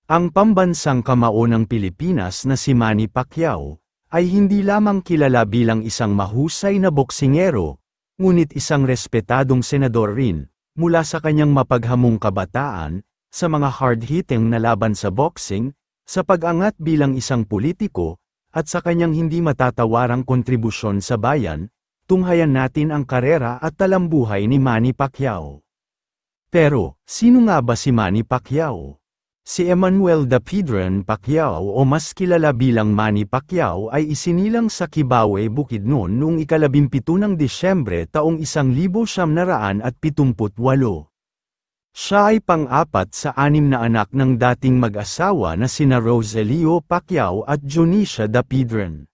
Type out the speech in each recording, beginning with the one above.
Ang pambansang kamao ng Pilipinas na si Manny Pacquiao, ay hindi lamang kilala bilang isang mahusay na boksingero, ngunit isang respetadong senador rin, mula sa kanyang mapaghamong kabataan, sa mga hard-hitting na laban sa boxing, sa pag-angat bilang isang politiko, at sa kanyang hindi matatawarang kontribusyon sa bayan, tunghayan natin ang karera at talambuhay ni Manny Pacquiao. Pero, sino nga ba si Manny Pacquiao? Si Emmanuel Dapiedran Pacquiao o mas kilala bilang Manny Pacquiao ay isinilang sa Kibawe, Bukidnon noong 17 ng Disyembre taong 1978. Siya ay pang-apat sa 6 na anak ng dating mag-asawa na sina Rogelio Pacquiao at Jonicia Dapiedran.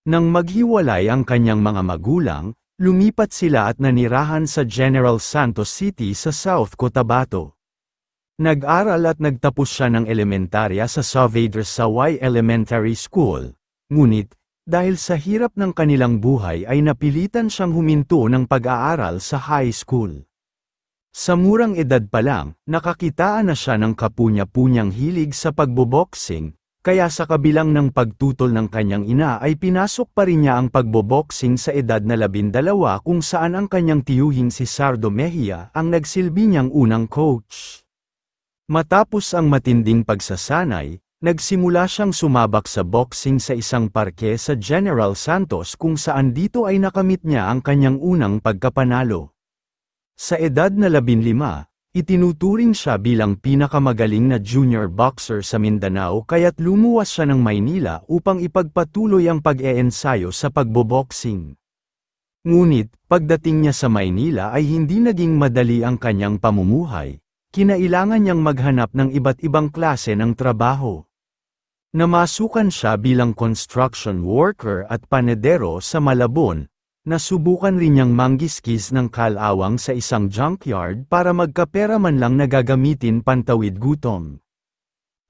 Nang maghiwalay ang kanyang mga magulang, lumipat sila at nanirahan sa General Santos City sa South Cotabato. Nag-aral at nagtapos siya ng elementarya sa Salvador Saway Elementary School. Ngunit, dahil sa hirap ng kanilang buhay ay napilitan siyang huminto ng pag-aaral sa high school. Sa murang edad pa lang, nakakitaan na siya ng kapunya-punyang hilig sa pagboboxing, kaya sa kabilang ng pagtutol ng kanyang ina ay pinasok pa rin niya ang pagboboxing sa edad na 12 kung saan ang kanyang tiyuhing si Sardo Mejia ang nagsilbi niyang unang coach. Matapos ang matinding pagsasanay, nagsimula siyang sumabak sa boxing sa isang parke sa General Santos kung saan dito ay nakamit niya ang kanyang unang pagkapanalo. Sa edad na 15, itinuturing siya bilang pinakamagaling na junior boxer sa Mindanao kaya't lumuwas siya ng Maynila upang ipagpatuloy ang pag-eensayo sa pagboboxing. Ngunit, pagdating niya sa Maynila ay hindi naging madali ang kanyang pamumuhay. Kinailangan niyang maghanap ng iba't ibang klase ng trabaho. Namasukan siya bilang construction worker at panedero sa Malabon, nasubukan rin niyang manggiskis ng kalawang sa isang junkyard para magkapera man lang na gagamitin pantawid gutom.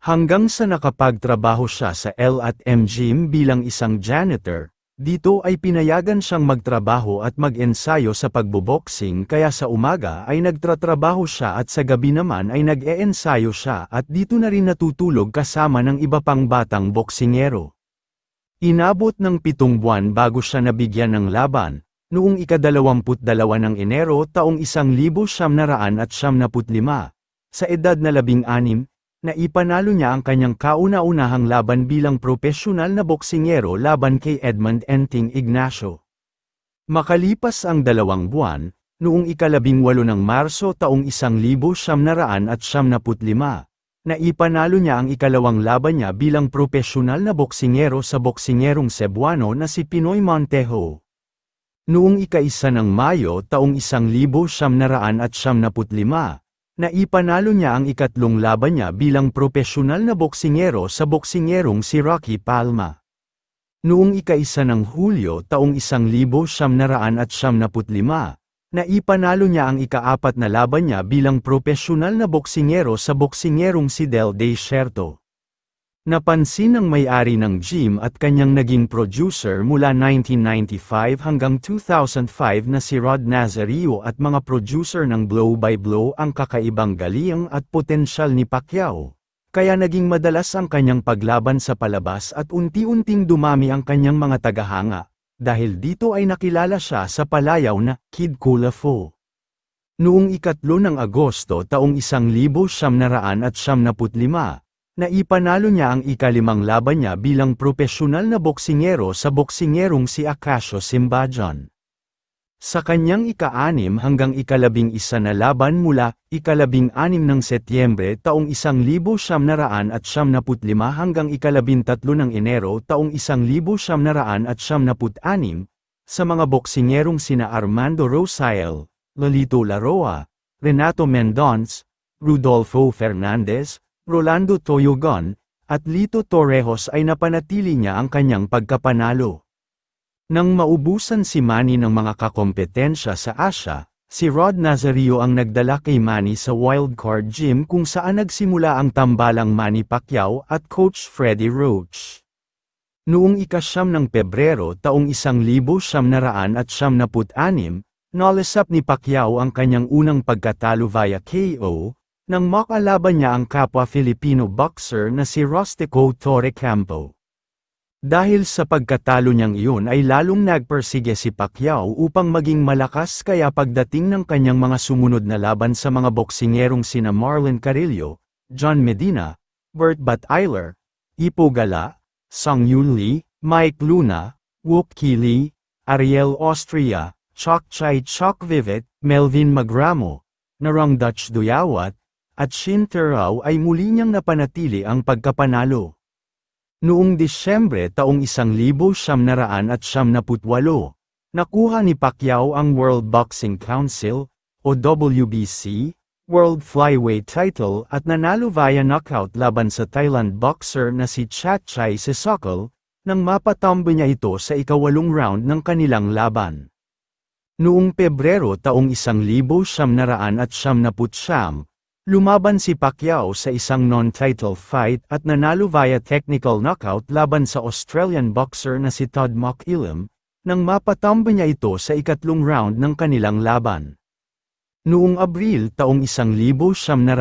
Hanggang sa nakapagtrabaho siya sa L&M Gym bilang isang janitor. Dito ay pinayagan siyang magtrabaho at mag-ensayo sa pagboboxing kaya sa umaga ay nagtratrabaho siya at sa gabi naman ay nag-eensayo siya at dito na rin natutulog kasama ng iba pang batang boksingero. Inabot ng 7 buwan bago siya nabigyan ng laban, noong ika-22 ng Enero taong 1975, sa edad na 16, na ipanalo niya ang kanyang kauna-unahang laban bilang propesyonal na boksingero laban kay Edmund Enting Ignacio. Makalipas ang 2 buwan, noong ika-18 ng Marso taong 1975, na ipanalo niya ang ikalawang laban niya bilang propesyonal na boksingero sa boksingerong Cebuano na si Pinoy Montejo. Noong ika-1 ng Mayo taong 1975, na ipanalo niya ang ikatlong laban niya bilang propesyonal na boksingero sa boksingerong si Rocky Palma. Noong ika-1 ng Hulyo taong 1975, na ipanalo niya ang ika-4 na laban niya bilang propesyonal na boksingero sa boksingerong si Del Desierto. Napansin ng may-ari ng gym at kanyang naging producer mula 1995 hanggang 2005 na si Rod Nazario at mga producer ng Blow by Blow ang kakaibang galing at potensyal ni Pacquiao, kaya naging madalas ang kanyang paglaban sa palabas at unti-unting dumami ang kanyang mga tagahanga, dahil dito ay nakilala siya sa palayaw na Kid Culafo. Noong ika-3 ng Agosto taong 1975, na ipanalo niya ang ika-5 laban niya bilang propesyonal na boksingero sa boksingerong si Acacio Simbajan. Sa kanyang ika-6 hanggang ika-11 na laban mula ika-16 ng Setyembre taong 1975 hanggang ika-13 ng Enero taong 1976, sa mga boksingerong sina Armando Rosial, Lolito Laroa, Renato Mendonce, Rudolfo Fernandez, Rolando Toyogon, at Lito Torrejos ay napanatili niya ang kanyang pagkapanalo. Nang maubusan si Manny ng mga kakompetensya sa Asia, si Rod Nazario ang nagdala kay Manny sa Wildcard Gym kung saan nagsimula ang tambalang Manny Pacquiao at Coach Freddie Roach. Noong ika-9 ng Pebrero taong 1976, nalasap ni Pacquiao ang kanyang unang pagkatalo via KO, nang makalaban niya ang kapwa Filipino boxer na si Rustico Torrecampo. Dahil sa pagkatalo niyang iyon ay lalong nagpersige si Pacquiao upang maging malakas kaya pagdating ng kanyang mga sumunod na laban sa mga boksingerong sina Marlon Carrillo, John Medina, Bert Battailer, Ipo Gala, Sung Yun Lee, Mike Luna, Wook Ki Lee, Ariel Austria, Chok Chai Chok Vivet, Melvin Magramo, Narong Dutch Duyawat, at Shin Terao ay muli niyang napanatili ang pagkapanalo. Noong Disyembre taong 1978, nakuha ni Pacquiao ang World Boxing Council, o WBC, World Flyweight title at nanalo via knockout laban sa Thailand boxer na si Chatchai Sisokol, nang mapatambo niya ito sa ika-8 round ng kanilang laban. Noong Pebrero taong 1979, lumaban si Pacquiao sa isang non-title fight at nanalo via technical knockout laban sa Australian boxer na si Todd McElhem, nang mapatambo niya ito sa ika-3 round ng kanilang laban. Noong Abril taong 1979,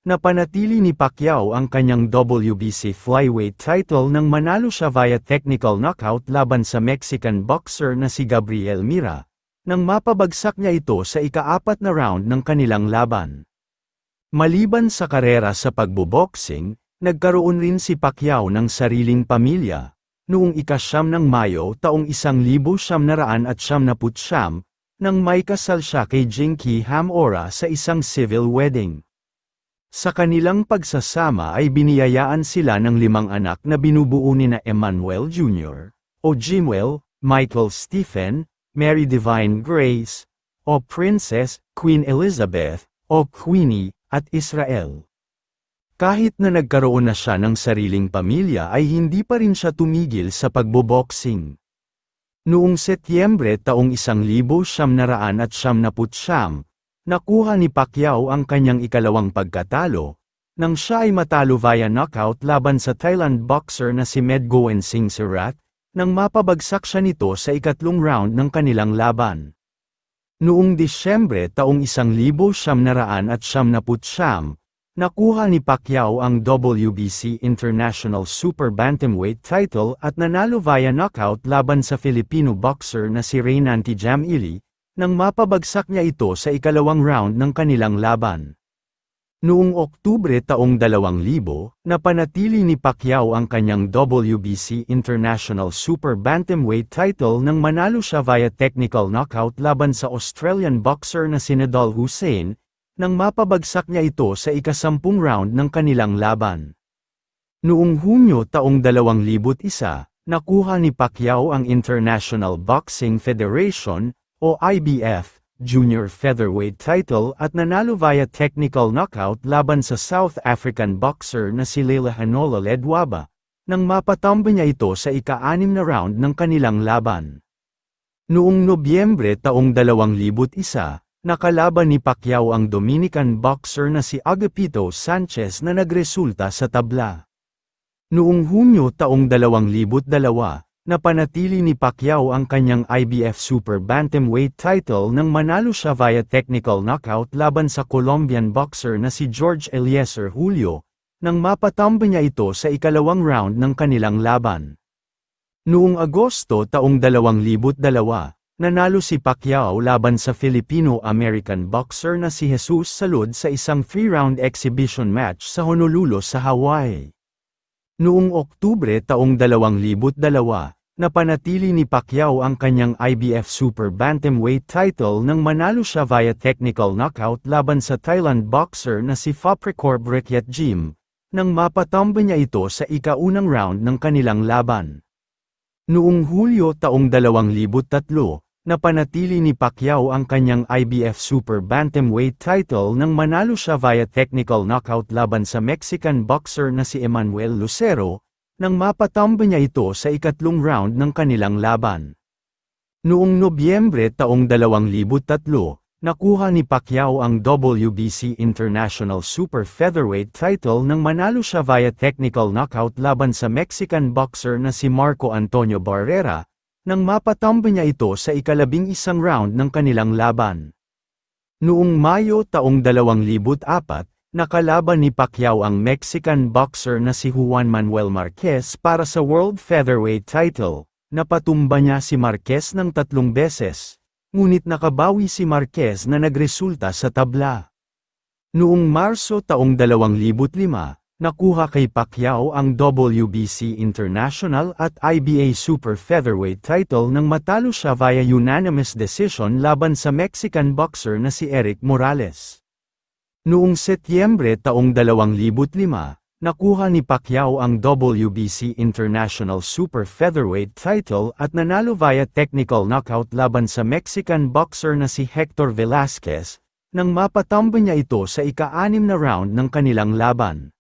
napanatili ni Pacquiao ang kanyang WBC flyweight title nang manalo siya via technical knockout laban sa Mexican boxer na si Gabriel Mira, nang mapabagsak niya ito sa ika-4 na round ng kanilang laban. Maliban sa karera sa pagboboxing, nagkaroon rin si Pacquiao ng sariling pamilya. Noong ika-9 ng Mayo taong 1979, nang may kasal siya kay Jinky Hamora sa isang civil wedding. Sa kanilang pagsasama ay biniyayaan sila ng 5 anak na binubuo nina Emmanuel Jr., o Jimwell, Michael Stephen, Mary Divine Grace, o Princess, Queen Elizabeth, o Queenie, at Israel. Kahit na nagkaroon na siya ng sariling pamilya ay hindi pa rin siya tumigil sa pagboboxing. Noong Setyembre taong 1979, nakuha ni Pacquiao ang kanyang ikalawang pagkatalo, nang siya ay matalo via knockout laban sa Thailand boxer na si Medgoen Singh Sirat, nang mapabagsak siya nito sa ika-3 round ng kanilang laban. Noong Disyembre taong 1979, nakuha ni Pacquiao ang WBC International Super Bantamweight title at nanalo via knockout laban sa Filipino boxer na si Reynanti Jamili, nang mapabagsak niya ito sa ika-2 round ng kanilang laban. Noong Oktubre taong 2000, napanatili ni Pacquiao ang kanyang WBC International Super Bantamweight title nang manalo siya via technical knockout laban sa Australian boxer na si Nadal Hussein, nang mapabagsak niya ito sa ika-10 round ng kanilang laban. Noong Hunyo taong 2001, nakuha ni Pacquiao ang International Boxing Federation, o IBF, Junior Featherweight title at nanalo via technical knockout laban sa South African boxer na si Leila Hanola Ledwaba, nang mapatambo niya ito sa ika-6 na round ng kanilang laban. Noong Nobyembre taong 2001, nakalaban ni Pacquiao ang Dominican boxer na si Agapito Sanchez na nagresulta sa tabla. Noong Hunyo taong 2002, napanatili ni Pacquiao ang kanyang IBF Super Bantamweight title nang manalo siya via technical knockout laban sa Colombian boxer na si George Eliezer Julio, nang mapatambo niya ito sa ika-2 round ng kanilang laban. Noong Agosto taong 2002, nanalo si Pacquiao laban sa Filipino-American boxer na si Jesus Salud sa isang 3-round exhibition match sa Honolulu sa Hawaii. Noong Oktubre taong 2002, napanatili ni Pacquiao ang kanyang IBF Super Bantamweight title nang manalo siya via technical knockout laban sa Thailand boxer na si Fapricorp Rekiatjim, nang mapatambo niya ito sa ika-1 round ng kanilang laban. Noong Hulyo taong 2003, napanatili ni Pacquiao ang kanyang IBF Super Bantamweight title nang manalo siya via technical knockout laban sa Mexican boxer na si Emmanuel Lucero, nang mapatambo niya ito sa ika-3 round ng kanilang laban. Noong Nobyembre taong 2003, nakuha ni Pacquiao ang WBC International Super Featherweight title nang manalo siya via technical knockout laban sa Mexican boxer na si Marco Antonio Barrera, nang mapatambo niya ito sa ika-11 round ng kanilang laban. Noong Mayo taong 2004, nakalaban ni Pacquiao ang Mexican boxer na si Juan Manuel Marquez para sa World Featherweight title. Napatumba niya si Marquez ng 3 beses, ngunit nakabawi si Marquez na nagresulta sa tabla. Noong Marso taong 2005, nakuha kay Pacquiao ang WBC International at IBA Super Featherweight title nang matalo siya via unanimous decision laban sa Mexican boxer na si Erik Morales. Noong Setyembre taong 2005, nakuha ni Pacquiao ang WBC International Super Featherweight title at nanalo via technical knockout laban sa Mexican boxer na si Hector Velasquez, nang mapatamba niya ito sa ika-6 na round ng kanilang laban.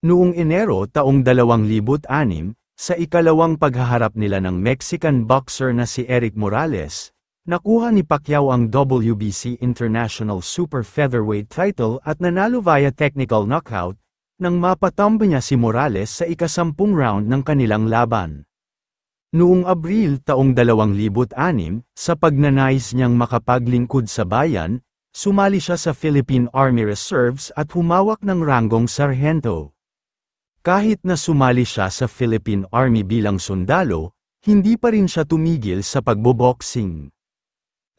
Noong Enero taong 2006, sa ikalawang paghaharap nila ng Mexican boxer na si Erik Morales, nakuha ni Pacquiao ang WBC International Super Featherweight title at nanalo via technical knockout, nang mapatamba niya si Morales sa ika-10 round ng kanilang laban. Noong Abril taong 2006, sa pagnanais niyang makapaglingkod sa bayan, sumali siya sa Philippine Army Reserves at humawak ng ranggong sarhento. Kahit na sumali siya sa Philippine Army bilang sundalo, hindi pa rin siya tumigil sa pagboboxing.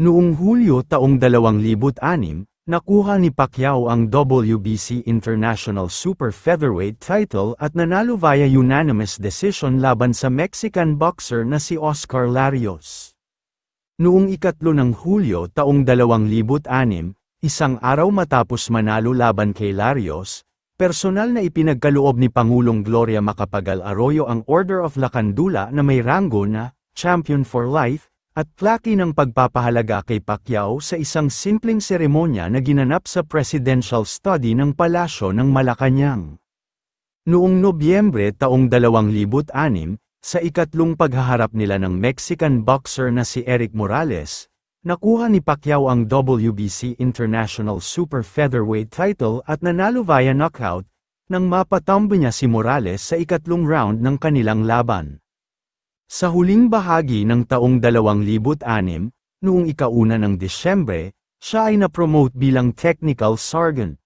Noong Hulyo taong 2006, nakuha ni Pacquiao ang WBC International Super Featherweight title at nanalo via unanimous decision laban sa Mexican boxer na si Oscar Larios. Noong 3 ng Hulyo taong 2006, isang araw matapos manalo laban kay Larios, personal na ipinagkaloob ni Pangulong Gloria Macapagal Arroyo ang Order of Lacandula na may ranggo na Champion for Life, at plaque ng pagpapahalaga kay Pacquiao sa isang simpleng seremonya na ginanap sa Presidential Study ng Palasyo ng Malacanang. Noong Nobyembre taong 2006, sa ikatlong paghaharap nila ng Mexican boxer na si Erik Morales, nakuha ni Pacquiao ang WBC International Super Featherweight title at nanalo via knockout, nang mapatamba niya si Morales sa ikatlong round ng kanilang laban. Sa huling bahagi ng taong 2006, noong ika-1 ng Disyembre, siya ay na-promote bilang technical sergeant.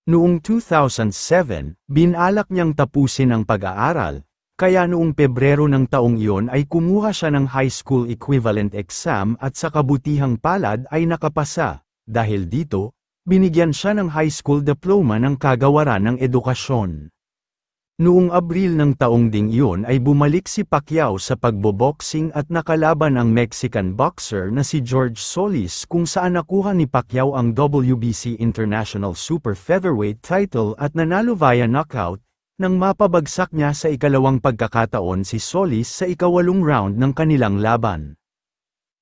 Noong 2007, binalak niyang tapusin ang pag-aaral, kaya noong Pebrero ng taong iyon ay kumuha siya ng high school equivalent exam at sa kabutihang palad ay nakapasa. Dahil dito, binigyan siya ng high school diploma ng kagawaran ng edukasyon. Noong Abril ng taong ding iyon ay bumalik si Pacquiao sa pagboboxing at nakalaban ang Mexican boxer na si George Solis kung saan nakuha ni Pacquiao ang WBC International Super Featherweight title at nanalo via knockout, nang mapabagsak niya sa ikalawang pagkakataon si Solis sa ika-8 round ng kanilang laban.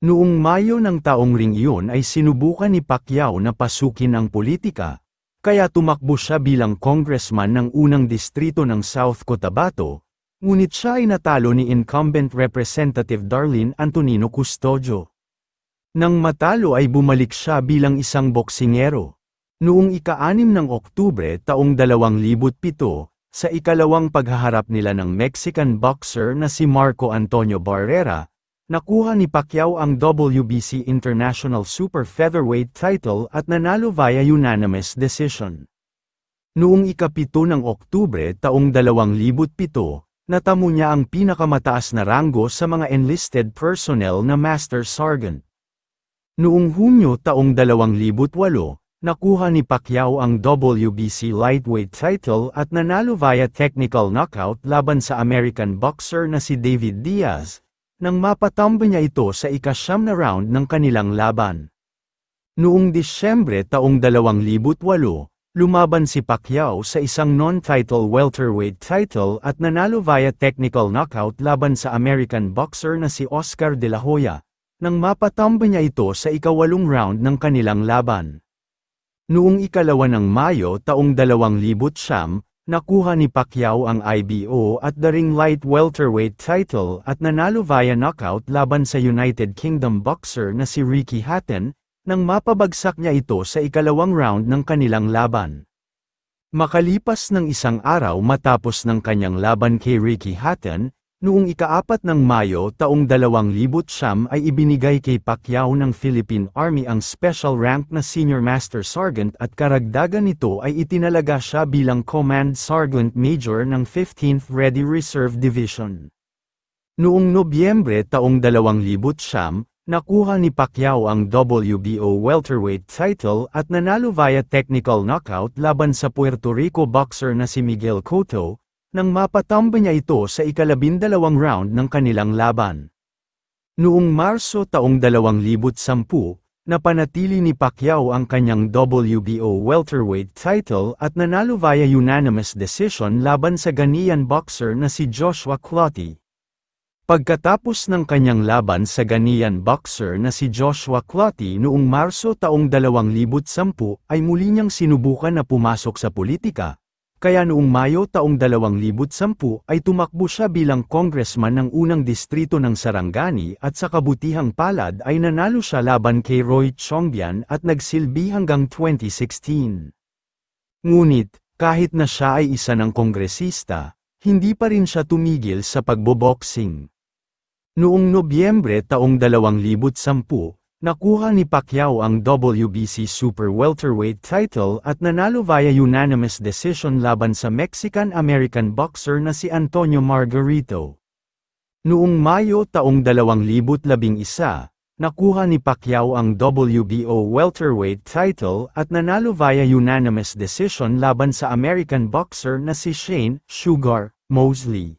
Noong Mayo ng taong ring iyon ay sinubukan ni Pacquiao na pasukin ang politika, kaya tumakbo siya bilang congressman ng unang distrito ng South Cotabato, ngunit siya ay natalo ni incumbent Representative Darlene Antonino Custodio. Nang matalo ay bumalik siya bilang isang boksingero. Noong ika-6 ng Oktubre taong 2007, sa ikalawang paghaharap nila ng Mexican boxer na si Marco Antonio Barrera, nakuha ni Pacquiao ang WBC International Super Featherweight title at nanalo via unanimous decision. Noong ika-7 ng Oktubre taong 2007, natamo niya ang pinakamataas na ranggo sa mga enlisted personnel na Master Sergeant. Noong Hunyo taong 2008, nakuha ni Pacquiao ang WBC Lightweight title at nanalo via technical knockout laban sa American boxer na si David Diaz, nang mapatamba niya ito sa ika-9 na round ng kanilang laban. Noong Disyembre taong 2008, lumaban si Pacquiao sa isang non-title welterweight title at nanalo via technical knockout laban sa American boxer na si Oscar De La Hoya, nang mapatamba niya ito sa ika-8 round ng kanilang laban. Noong ika-2 ng Mayo taong 2009, nakuha ni Pacquiao ang IBO at the ring light welterweight title at nanalo via knockout laban sa United Kingdom boxer na si Ricky Hatton, nang mapabagsak niya ito sa ika-2 round ng kanilang laban. Makalipas ng isang araw matapos ng kanyang laban kay Ricky Hatton, Noong ika-4 ng Mayo taong 2009 ay ibinigay kay Pacquiao ng Philippine Army ang special rank na Senior Master Sergeant at karagdagan nito ay itinalaga siya bilang Command Sergeant Major ng 15th Ready Reserve Division. Noong Nobyembre taong 2009, nakuha ni Pacquiao ang WBO welterweight title at nanalo via technical knockout laban sa Puerto Rico boxer na si Miguel Cotto, nang mapatamba niya ito sa ika-12 round ng kanilang laban. Noong Marso taong 2010, napanatili ni Pacquiao ang kanyang WBO welterweight title at nanalo via unanimous decision laban sa Ghanaian boxer na si Joshua Clottey. Pagkatapos ng kanyang laban sa Ghanaian boxer na si Joshua Clottey noong Marso taong 2010 ay muli niyang sinubukan na pumasok sa politika. Kaya noong Mayo taong 2010 ay tumakbo siya bilang congressman ng unang distrito ng Sarangani at sa kabutihang palad ay nanalo siya laban kay Roy Chongbian at nagsilbi hanggang 2016. Ngunit, kahit na siya ay isa ng kongresista, hindi pa rin siya tumigil sa pagboboxing. Noong Nobyembre taong 2010, nakuha ni Pacquiao ang WBC Super Welterweight title at nanalo via unanimous decision laban sa Mexican-American boxer na si Antonio Margarito. Noong Mayo taong 2011, nakuha ni Pacquiao ang WBO Welterweight title at nanalo via unanimous decision laban sa American boxer na si Shane "Sugar" Mosley.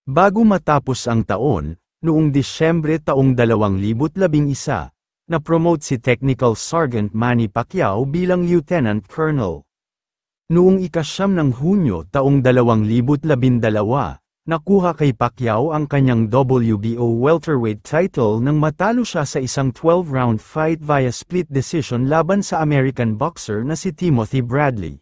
Bago matapos ang taon, noong Disyembre taong 2011, na-promote si Technical Sergeant Manny Pacquiao bilang Lieutenant Colonel. Noong ika-9 ng Hunyo taong 2012, nakuha kay Pacquiao ang kanyang WBO welterweight title nang matalo siya sa isang 12-round fight via split decision laban sa American boxer na si Timothy Bradley.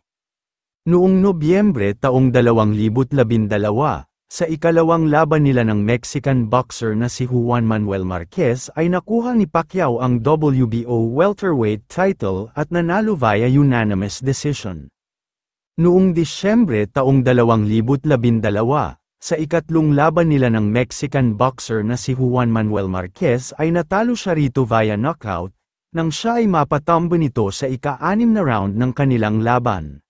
Noong Nobyembre taong 2012, sa ikalawang laban nila ng Mexican boxer na si Juan Manuel Marquez ay nakuha ni Pacquiao ang WBO welterweight title at nanalo via unanimous decision. Noong Disyembre taong 2012, sa ikatlong laban nila ng Mexican boxer na si Juan Manuel Marquez ay natalo siya rito via knockout, nang siya ay mapatamba nito sa ika-6 na round ng kanilang laban.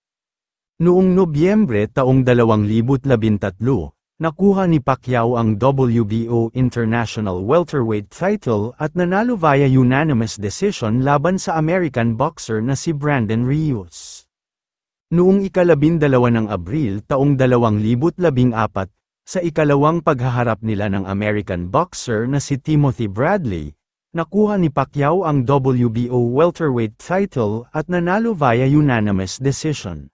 Noong Nobyembre taong 2013, nakuha ni Pacquiao ang WBO International Welterweight title at nanalo via unanimous decision laban sa American boxer na si Brandon Rios. Noong ika-12 ng Abril taong 2014, sa ikalawang paghaharap nila ng American boxer na si Timothy Bradley, nakuha ni Pacquiao ang WBO Welterweight title at nanalo via unanimous decision.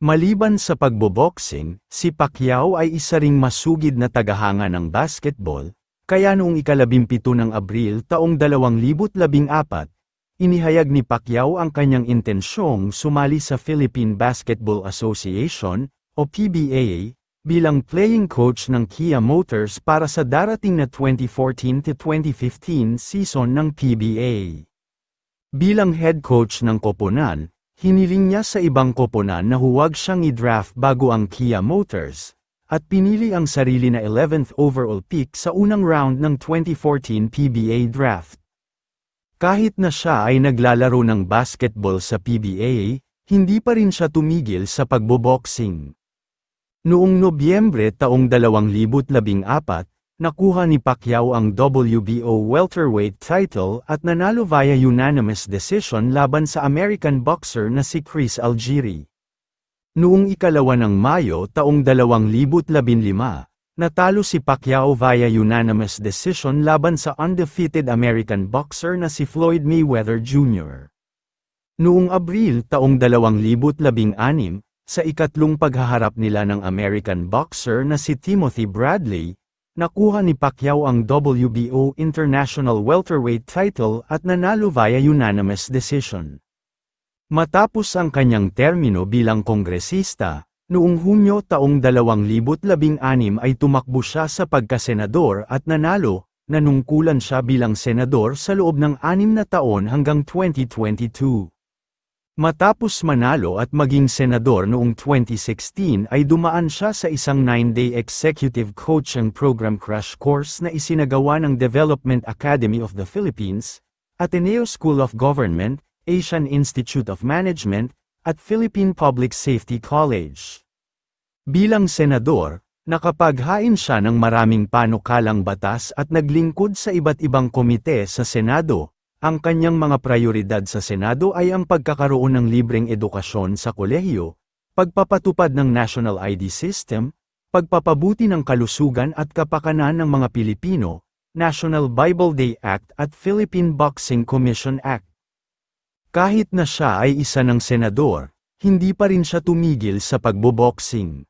Maliban sa pagboboxing, si Pacquiao ay isa ring masugid na tagahanga ng basketball, kaya noong ika-17 ng Abril taong 2014, inihayag ni Pacquiao ang kanyang intensyong sumali sa Philippine Basketball Association, o PBA, bilang playing coach ng Kia Motors para sa darating na 2014-2015 season ng PBA. Bilang head coach ng koponan, hiniling niya sa ibang koponan na huwag siyang i-draft bago ang Kia Motors, at pinili ang sarili na 11th overall pick sa unang round ng 2014 PBA draft. Kahit na siya ay naglalaro ng basketball sa PBA, hindi pa rin siya tumigil sa pagboboxing. Noong Nobyembre taong 2014, nakuha ni Pacquiao ang WBO welterweight title at nanalo via unanimous decision laban sa American boxer na si Chris Algieri. Noong ika-2 ng Mayo taong 2015, natalo si Pacquiao via unanimous decision laban sa undefeated American boxer na si Floyd Mayweather Jr. Noong Abril taong 2016, sa ikatlong paghaharap nila ng American boxer na si Timothy Bradley, nakuha ni Pacquiao ang WBO International Welterweight title at nanalo via unanimous decision. Matapos ang kanyang termino bilang kongresista, noong Hunyo taong 2016 ay tumakbo siya sa pagkasenador at nanalo, nanungkulan siya bilang senador sa loob ng 6 na taon hanggang 2022. Matapos manalo at maging senador noong 2016 ay dumaan siya sa isang 9-day executive coaching program crash course na isinagawa ng Development Academy of the Philippines, Ateneo School of Government, Asian Institute of Management, at Philippine Public Safety College. Bilang senador, nakapaghain siya ng maraming panukalang batas at naglingkod sa iba't ibang komite sa Senado. Ang kanyang mga prioridad sa Senado ay ang pagkakaroon ng libreng edukasyon sa kolehiyo, pagpapatupad ng National ID System, pagpapabuti ng kalusugan at kapakanan ng mga Pilipino, National Bible Day Act at Philippine Boxing Commission Act. Kahit na siya ay isa ng senador, hindi pa rin siya tumigil sa pagboboxing.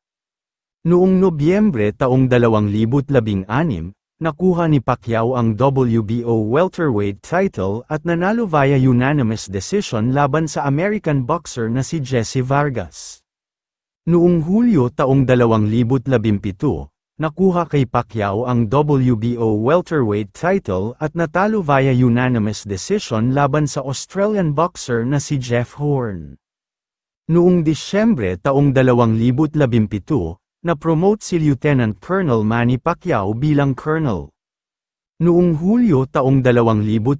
Noong Nobyembre taong 2016, nakuha ni Pacquiao ang WBO welterweight title at nanalo via unanimous decision laban sa American boxer na si Jesse Vargas. Noong Hulyo taong 2017, nakuha kay Pacquiao ang WBO welterweight title at natalo via unanimous decision laban sa Australian boxer na si Jeff Horn. Noong Disyembre taong 2017, na-promote si Lieutenant Colonel Manny Pacquiao bilang Colonel. Noong Hulyo taong 2018,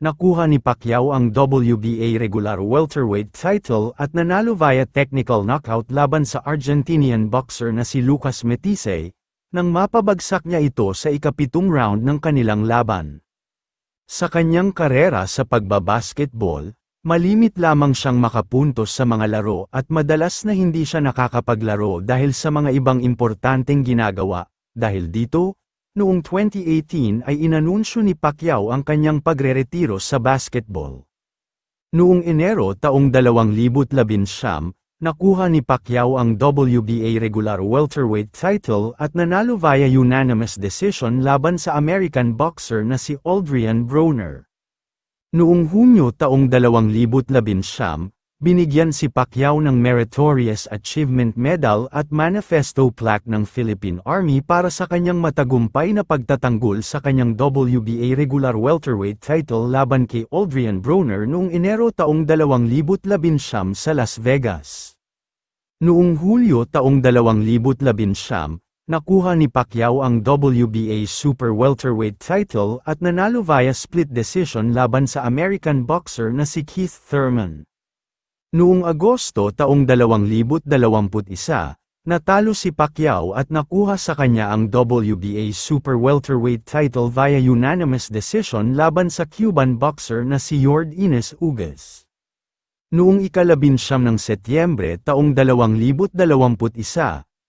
nakuha ni Pacquiao ang WBA regular welterweight title at nanalo via technical knockout laban sa Argentinian boxer na si Lucas Metise, nang mapabagsak niya ito sa ika-7 round ng kanilang laban. Sa kanyang karera sa pagbabasketball, malimit lamang siyang makapuntos sa mga laro at madalas na hindi siya nakakapaglaro dahil sa mga ibang importanteng ginagawa. Dahil dito, noong 2018 ay inanunsyo ni Pacquiao ang kanyang pagreretiro sa basketball. Noong Enero taong 2019, nakuha ni Pacquiao ang WBA regular welterweight title at nanalo via unanimous decision laban sa American boxer na si Adrian Broner. Noong Hunyo taong 2019, binigyan si Pacquiao ng Meritorious Achievement Medal at Manifesto Plaque ng Philippine Army para sa kanyang matagumpay na pagtatanggol sa kanyang WBA regular welterweight title laban kay Adrian Broner noong Enero taong 2019 sa Las Vegas. Noong Hulyo taong 2019, nakuha ni Pacquiao ang WBA Super Welterweight title at nanalo via split decision laban sa American boxer na si Keith Thurman. Noong Agosto taong 2021, natalo si Pacquiao at nakuha sa kanya ang WBA Super Welterweight title via unanimous decision laban sa Cuban boxer na si Yord Ines Ugas. Noong ika-19 ng Setyembre taong 2021,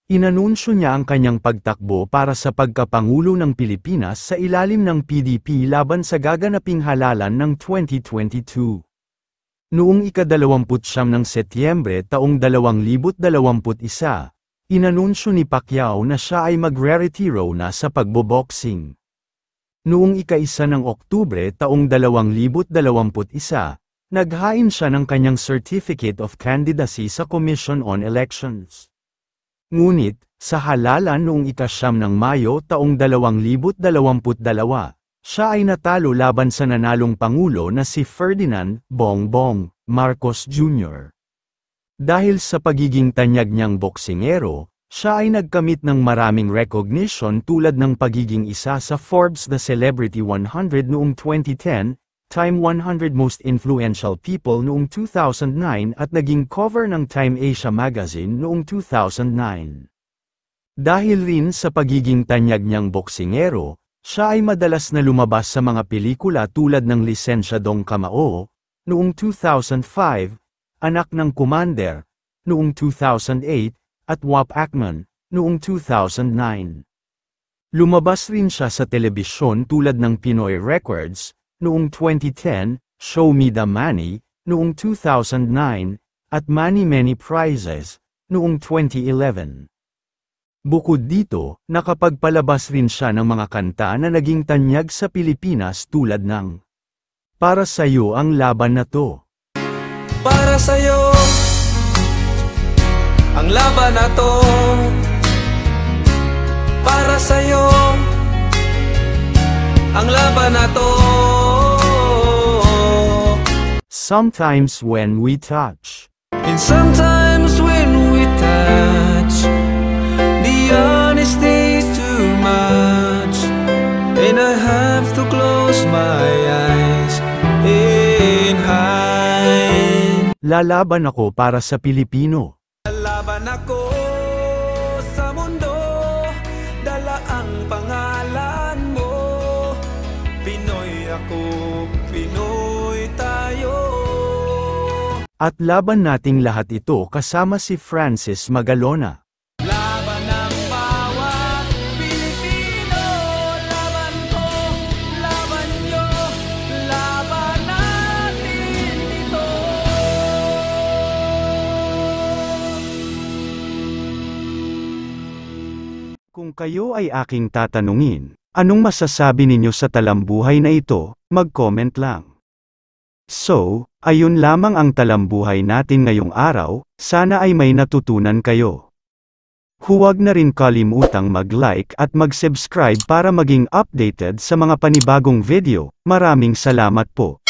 inanunsyo niya ang kanyang pagtakbo para sa pagkapangulo ng Pilipinas sa ilalim ng PDP laban sa gaganaping halalan ng 2022. Noong ika-29 ng Setyembre taong 2021, inanunsyo ni Pacquiao na siya ay magre-retiro na sa pagboboxing. Noong ika-1 ng Oktubre taong 2021, naghain siya ng kanyang Certificate of Candidacy sa Commission on Elections. Ngunit, sa halalan noong ika-9 ng Mayo taong 2022, siya ay natalo laban sa nanalong Pangulo na si Ferdinand Bongbong Marcos Jr. Dahil sa pagiging tanyag niyang boksingero, siya ay nagkamit ng maraming recognition tulad ng pagiging isa sa Forbes The Celebrity 100 noong 2010, Time 100 Most Influential People noong 2009 at naging cover ng Time Asia Magazine noong 2009. Dahil rin sa pagiging tanyag niyang boksingero, siya ay madalas na lumabas sa mga pelikula tulad ng Lisensyadong Kamao, noong 2005, Anak ng Commander, noong 2008, at Wap Akman, noong 2009. Lumabas rin siya sa telebisyon tulad ng Pinoy Records, noong 2010, Show Me the Money, noong 2009, at Many Many Prizes, noong 2011. Bukod dito, nakapagpalabas rin siya ng mga kanta na naging tanyag sa Pilipinas tulad ng Para Sa'yo Ang Laban Na To. Para sa'yo ang laban na to. Para sa'yo ang laban na to. sometimes when we touch. And sometimes when we touch, the honesty's too much, and I have to close my eyes and hide. Lalaban ako para sa Pilipino. Lalaban ako sa mundo, dala ang pangalan mo. Pinoy ako, Pinoy tayo. At laban nating lahat ito kasama si Francis Magalona. Laban ng bawat Pilipino, laban ko, laban nyo, laban natin ito. Kung kayo ay aking tatanungin, anong masasabi ninyo sa talambuhay na ito, mag-comment lang. So, ayun lamang ang talambuhay natin ngayong araw, sana ay may natutunan kayo. Huwag na rin kalimutang mag-like at mag-subscribe para maging updated sa mga panibagong video. Maraming salamat po.